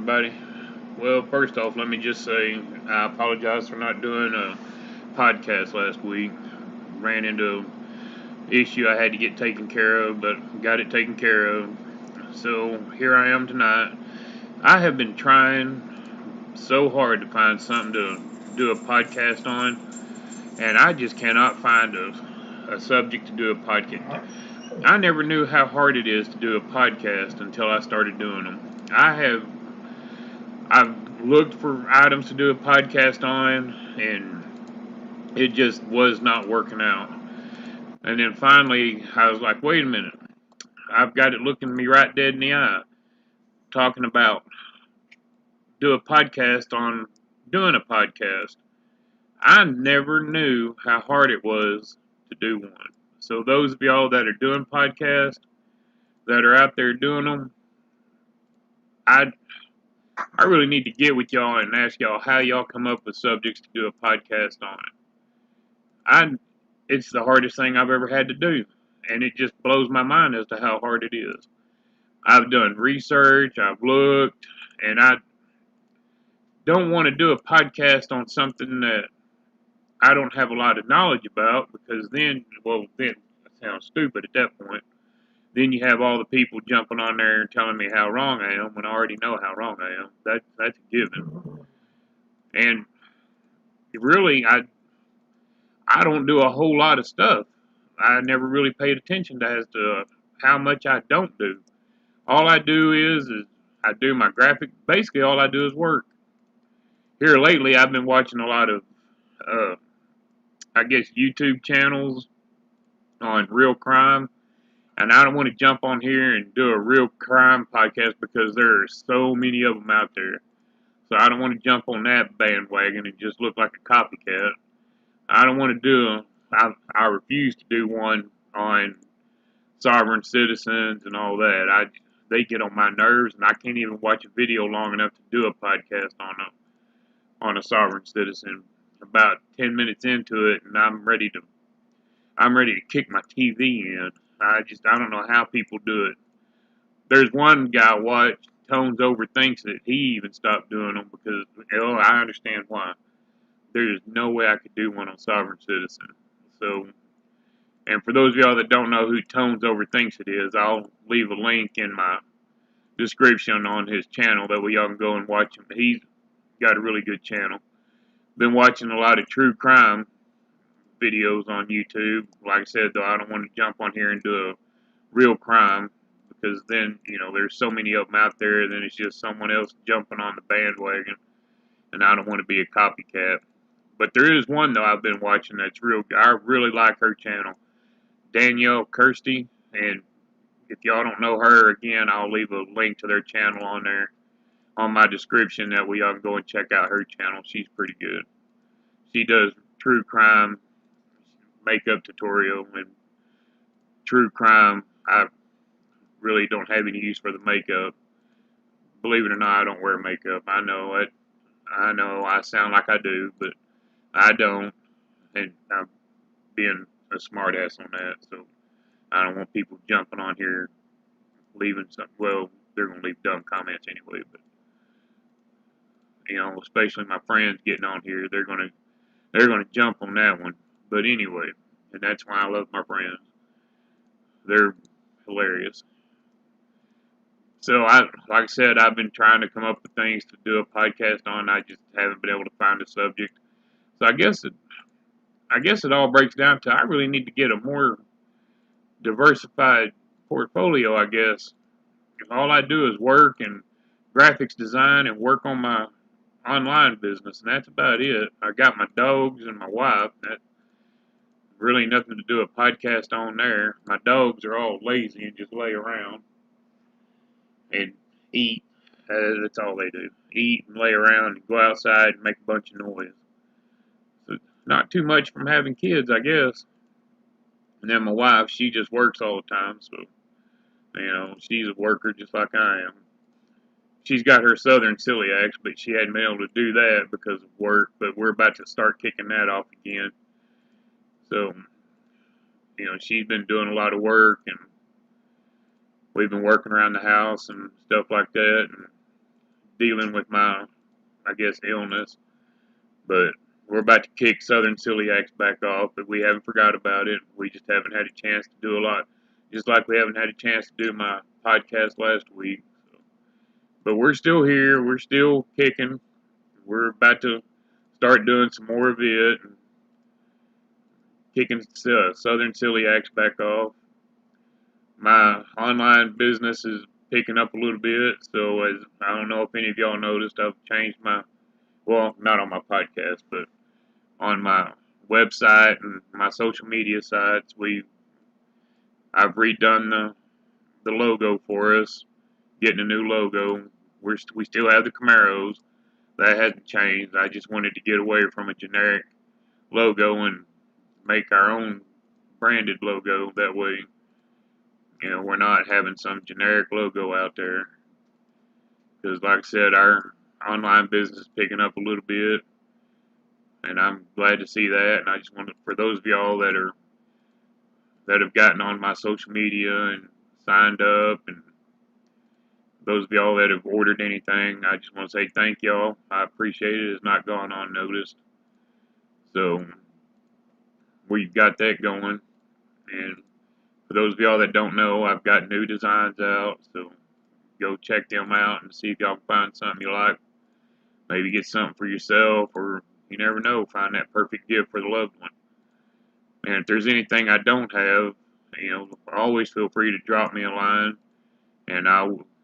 everybody. Well, first off, let me just say I apologize for not doing a podcast last week. Ran into an issue I had to get taken care of, but got it taken care of. So here I am tonight. I have been trying so hard to find something to do a podcast on, and I just cannot find a subject to do a podcast. I never knew how hard it is to do a podcast until I started doing them. I've looked for items to do a podcast on, and it just was not working out. And then finally, I was like, wait a minute. I've got it looking me right dead in the eye, talking about do a podcast on doing a podcast. I never knew how hard it was to do one. So those of y'all that are doing podcasts, that are out there doing them, I I really need to get with y'all and ask y'all how y'all come up with subjects to do a podcast on. I It's the hardest thing I've ever had to do, and it just blows my mind as to how hard it is. I've done research, I've looked, and I don't want to do a podcast on something that I don't have a lot of knowledge about because then that sounds stupid at that point. Then you have all the people jumping on there and telling me how wrong I am when I already know how wrong I am. That's a given. And really, I don't do a whole lot of stuff. I never really paid attention to as to how much I don't do. All I do is I do my graphic. Basically, all I do is work. Here lately, I've been watching a lot of, uh, I guess, YouTube channels on real crime. And I don't want to jump on here and do a real crime podcast because there are so many of them out there. So I don't want to jump on that bandwagon and just look like a copycat. I don't want to I refuse to do one on sovereign citizens and all that. They get on my nerves, and I can't even watch a video long enough to do a podcast on a sovereign citizen. About 10 minutes into it, and I'm ready to kick my TV in. I don't know how people do it. There's one guy I watched, Tones Overthinks It. He even stopped doing them because I understand why. There's no way I could do one on sovereign citizen. So, and for those of y'all that don't know who Tones Overthinks It is, I'll leave a link in my description on his channel that way y'all can go and watch him. He's got a really good channel. Been watching a lot of true crime videos on YouTube. Like I said, though, I don't want to jump on here and do a real crime because then, there's so many of them out there, then it's just someone else jumping on the bandwagon, and I don't want to be a copycat. But there is one, though, I've been watching that's real. I really like her channel, Danielle Kirsty, and if y'all don't know her, again, I'll leave a link to their channel on there on my description. That way y'all can go and check out her channel. She's pretty good. She does true crime makeup tutorial and true crime. I really don't have any use for the makeup. Believe it or not, I don't wear makeup. I know it. I know I sound like I do, but I don't, and I'm being a smartass on that. So I don't want people jumping on here leaving some. Well, they're gonna leave dumb comments anyway, but especially my friends getting on here, they're gonna jump on that one. But anyway, and that's why I love my friends. They're hilarious. So like I said, I've been trying to come up with things to do a podcast on. I just haven't been able to find a subject. So I guess it all breaks down to I really need to get a more diversified portfolio. I guess if all I do is work and graphics design and work on my online business, and that's about it. I got my dogs and my wife. That really nothing to do a podcast on there. My dogs are all lazy and just lay around and eat. That's all they do. Eat and lay around and go outside and make a bunch of noise. So not too much from having kids, I guess. And then my wife, she just works all the time, so she's a worker just like I am. She's got her southern celiacs, but she hadn't been able to do that because of work. But we're about to start kicking that off again. So, she's been doing a lot of work, and we've been working around the house and stuff like that, and dealing with my, I guess, illness. But we're about to kick Southern Celiacs back off, but we haven't forgot about it. We just haven't had a chance to do a lot. Just like we haven't had a chance to do my podcast last week. But we're still here. We're still kicking. We're about to start doing some more of it and kicking Southern Celiacs back off. My online business is picking up a little bit, so as I don't know if any of y'all noticed, I've changed my, well, not on my podcast, but on my website and my social media sites. I've redone the logo for us, getting a new logo. We still have the Camaros. That hasn't changed. I just wanted to get away from a generic logo and make our own branded logo. That way, we're not having some generic logo out there. Because, like I said, our online business is picking up a little bit, and I'm glad to see that. And I just wanted, for those of y'all that have gotten on my social media and signed up, and those of y'all that have ordered anything, I just want to say thank y'all. I appreciate it. It's not gone unnoticed. So we've got that going. And for those of y'all that don't know, I've got new designs out. So go check them out and see if y'all can find something you like. Maybe get something for yourself, or you never know, find that perfect gift for the loved one. And if there's anything I don't have, always feel free to drop me a line, and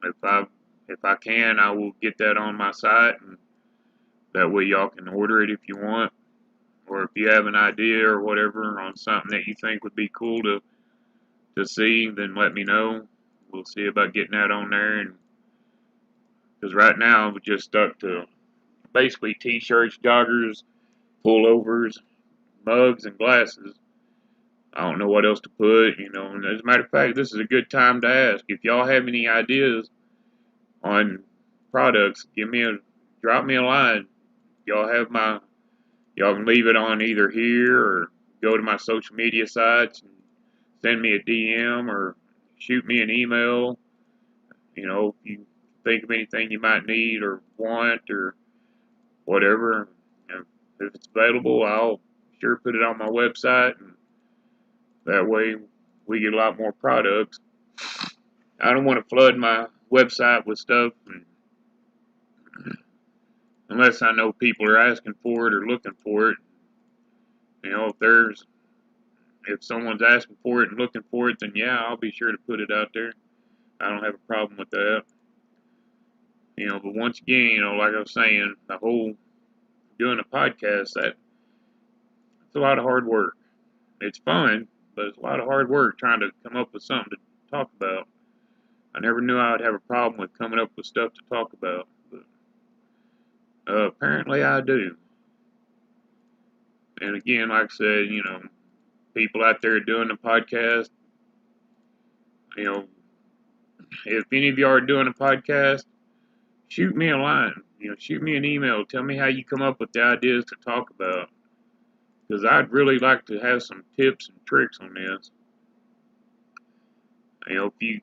if I can, I will get that on my site, and that way y'all can order it if you want, or if you have an idea or whatever on something that you think would be cool to see, then let me know. We'll see about getting that on there, and because right now we're just stuck to basically t-shirts, joggers, pullovers, mugs, and glasses. I don't know what else to put, And as a matter of fact, this is a good time to ask. If y'all have any ideas on products, drop me a line. Y'all can leave it on either here or go to my social media sites and send me a DM or shoot me an email. If you think of anything you might need or want or whatever, if it's available, I'll sure put it on my website, and that way we get a lot more products. I don't want to flood my website with stuff unless I know people are asking for it or looking for it. If someone's asking for it and looking for it, then yeah, I'll be sure to put it out there. I don't have a problem with that. But once again, like I was saying, the whole doing a podcast, it's a lot of hard work. It's fun, but it's a lot of hard work trying to come up with something to talk about. I never knew I would have a problem with coming up with stuff to talk about, but apparently I do. And again, like I said, people out there doing the podcast, if any of you are doing a podcast, shoot me a line. Shoot me an email. Tell me how you come up with the ideas to talk about. Because I'd really like to have some tips and tricks on this. If you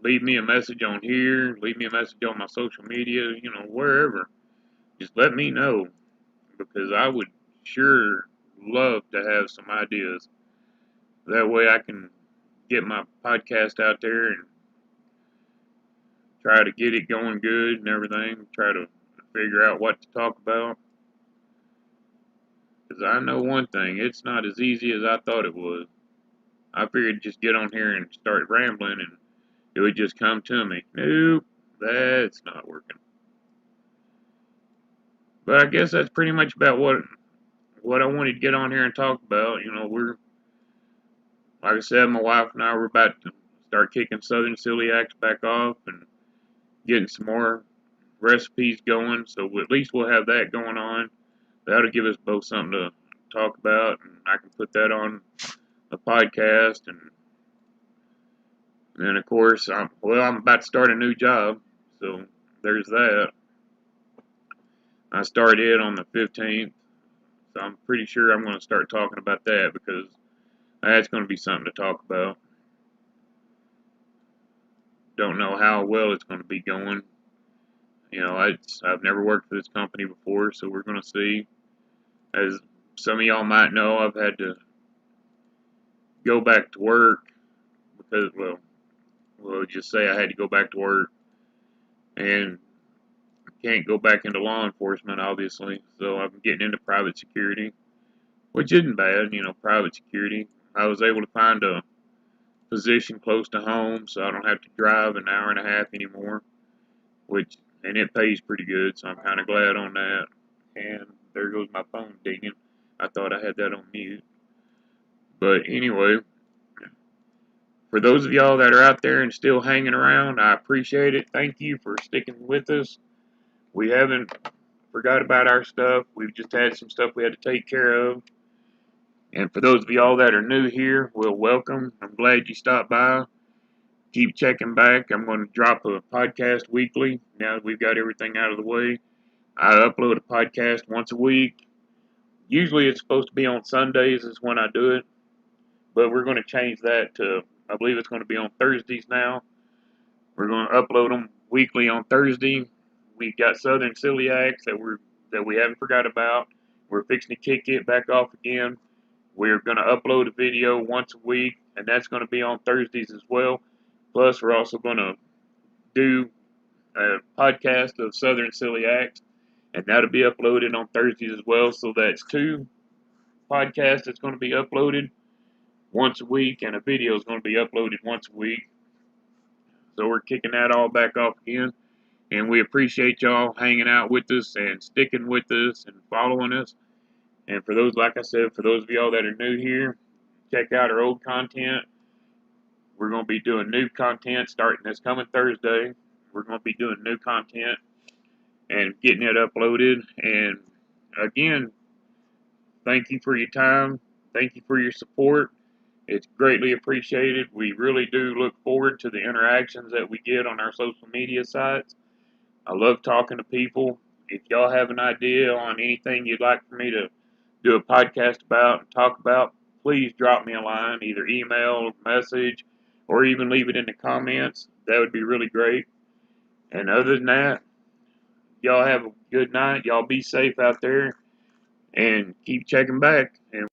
leave me a message on here, leave me a message on my social media, wherever, just let me know. Because I would sure love to have some ideas. That way I can get my podcast out there and try to get it going good and everything. Try to figure out what to talk about. Because I know one thing, it's not as easy as I thought it was. I figured just get on here and start rambling and it would just come to me. Nope, that's not working. But I guess that's pretty much about what I wanted to get on here and talk about. Like I said, my wife and I were about to start kicking Southern Celiacs back off and getting some more recipes going. So at least we'll have that going on. That'll give us both something to talk about, and I can put that on a podcast. And then, of course, I'm about to start a new job, so there's that. I started on the 15th, so I'm pretty sure I'm going to start talking about that because that's going to be something to talk about. Don't know how well it's going to be going. I've never worked for this company before, so we're going to see. As some of y'all might know, I've had to go back to work because, we'll just say I had to go back to work and can't go back into law enforcement, obviously. So I'm getting into private security, which isn't bad, private security. I was able to find a position close to home, so I don't have to drive an hour and a half anymore, and it pays pretty good, so I'm kind of glad on that. And there goes my phone dinging. I thought I had that on mute. But anyway, for those of y'all that are out there and still hanging around, I appreciate it. Thank you for sticking with us. We haven't forgot about our stuff. We've just had some stuff we had to take care of. And for those of y'all that are new here, well, welcome. I'm glad you stopped by. Keep checking back. I'm going to drop a podcast weekly now that we've got everything out of the way. I upload a podcast once a week. Usually it's supposed to be on Sundays is when I do it, but we're going to change that to, I believe it's going to be on Thursdays now. We're going to upload them weekly on Thursday. We've got Southern Celiacs that we haven't forgot about. We're fixing to kick it back off again. We're going to upload a video once a week, and that's going to be on Thursdays as well. Plus, we're also going to do a podcast of Southern Celiacs, and that'll be uploaded on Thursdays as well. So that's 2 podcasts that's going to be uploaded once a week, and a video is going to be uploaded once a week. So we're kicking that all back off again. And we appreciate y'all hanging out with us and sticking with us and following us. And for those, like I said, for those of y'all that are new here, check out our old content. We're going to be doing new content starting this coming Thursday. We're going to be doing new content and getting it uploaded. And again, thank you for your time. Thank you for your support. It's greatly appreciated. We really do look forward to the interactions that we get on our social media sites. I love talking to people. If y'all have an idea on anything you'd like for me to do a podcast about and talk about, please drop me a line, either email, message, or even leave it in the comments. That would be really great. And other than that, y'all have a good night. Y'all be safe out there and keep checking back. And